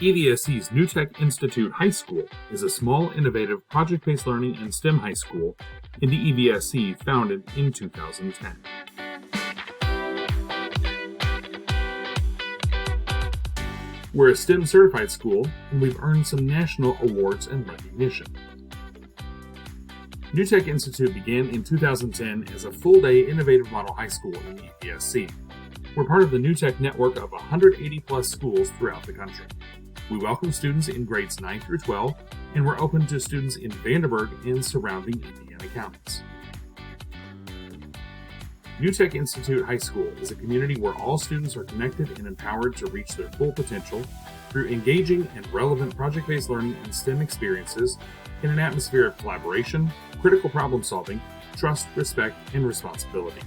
EVSC's New Tech Institute High School is a small, innovative, project-based learning and STEM high school in the EVSC founded in 2010. We're a STEM certified school, and we've earned some national awards and recognition. New Tech Institute began in 2010 as a full-day innovative model high school in the EVSC. We're part of the New Tech network of 180-plus schools throughout the country. We welcome students in grades 9 through 12, and we're open to students in Vanderburgh and surrounding Indiana counties. New Tech Institute High School is a community where all students are connected and empowered to reach their full potential through engaging and relevant project-based learning and STEM experiences in an atmosphere of collaboration, critical problem solving, trust, respect, and responsibility.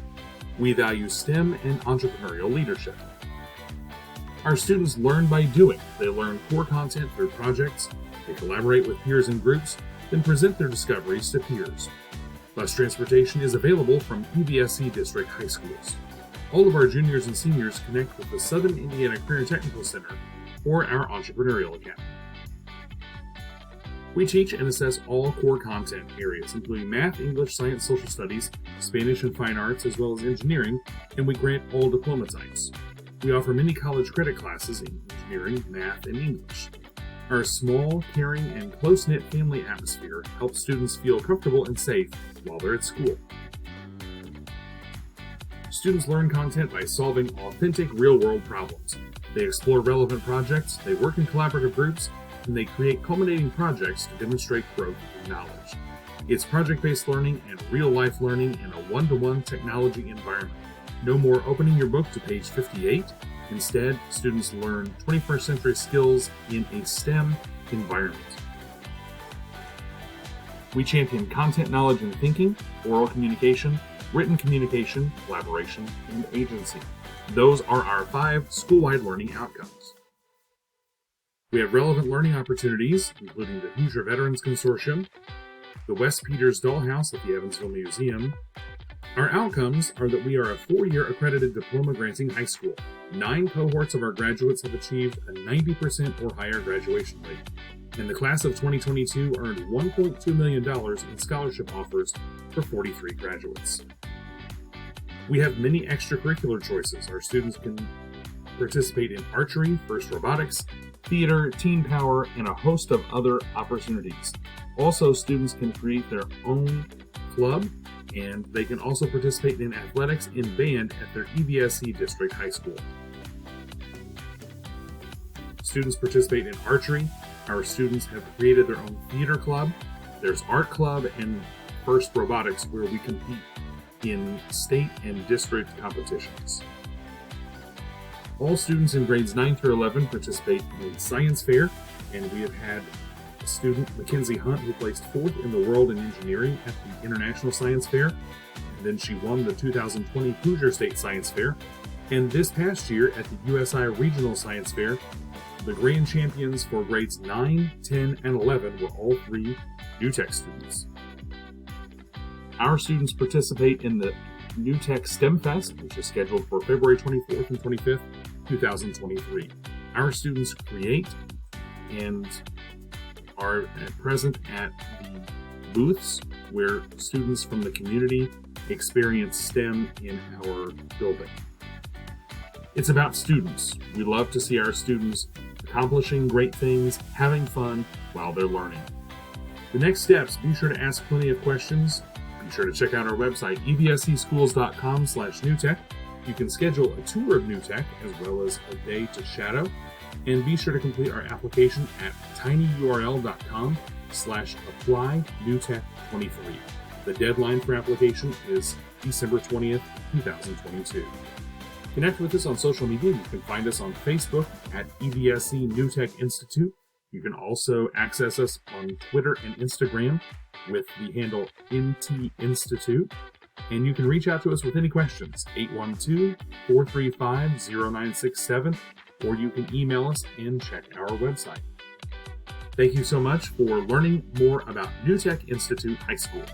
We value STEM and entrepreneurial leadership. Our students learn by doing. They learn core content through projects, they collaborate with peers and groups, then present their discoveries to peers. Bus transportation is available from EVSC district high schools. All of our juniors and seniors connect with the Southern Indiana Career and Technical Center or our Entrepreneurial Academy. We teach and assess all core content areas, including math, English, science, social studies, Spanish and fine arts, as well as engineering, and we grant all diploma types. We offer many college credit classes in engineering, math, and English. Our small, caring, and close-knit family atmosphere helps students feel comfortable and safe while they're at school. Students learn content by solving authentic, real-world problems. They explore relevant projects, they work in collaborative groups, and they create culminating projects to demonstrate growth and knowledge. It's project-based learning and real-life learning in a one-to-one technology environment. No more opening your book to page 58. Instead, students learn 21st century skills in a STEM environment. We champion content knowledge and thinking, oral communication, written communication, collaboration, and agency. Those are our 5 school-wide learning outcomes. We have relevant learning opportunities, including the Hoosier Veterans Consortium, the West Peters Dollhouse at the Evansville Museum. Our outcomes are that we are a 4-year accredited diploma granting high school. 9 cohorts of our graduates have achieved a 90% or higher graduation rate. And the class of 2022 earned $1.2 million in scholarship offers for 43 graduates. We have many extracurricular choices. Our students can participate in archery, FIRST Robotics, theater, teen power, and a host of other opportunities. Also, students can create their own club, and they can also participate in athletics and band at their EVSC district high school. Students participate in archery. Our students have created their own theater club. There's art club and FIRST Robotics, where we compete in state and district competitions. All students in grades 9 through 11 participate in science fair, and we have had student Mackenzie Hunt, who placed 4th in the world in engineering at the International Science Fair, and then she won the 2020 Hoosier State Science Fair. And this past year at the USI Regional Science Fair, the grand champions for grades 9, 10, and 11 were all 3 New Tech students. Our students participate in the New Tech STEM Fest, which is scheduled for February 24th and 25th, 2023. Our students create and are present at the booths where students from the community experience STEM in our building. It's about students. We love to see our students accomplishing great things, having fun while they're learning. The next steps, be sure to ask plenty of questions. Be sure to check out our website, evscschools.com/newtech. You can schedule a tour of New Tech as well as a day to shadow. And be sure to complete our application at tinyurl.com/apply-newtech23. The deadline for application is December 20th, 2022. Connect with us on social media. You can find us on Facebook at EVSC New Tech Institute. You can also access us on Twitter and Instagram with the handle NT Institute. And you can reach out to us with any questions, 812-435-0967, or you can email us and check our website. Thank you so much for learning more about New Tech Institute High School.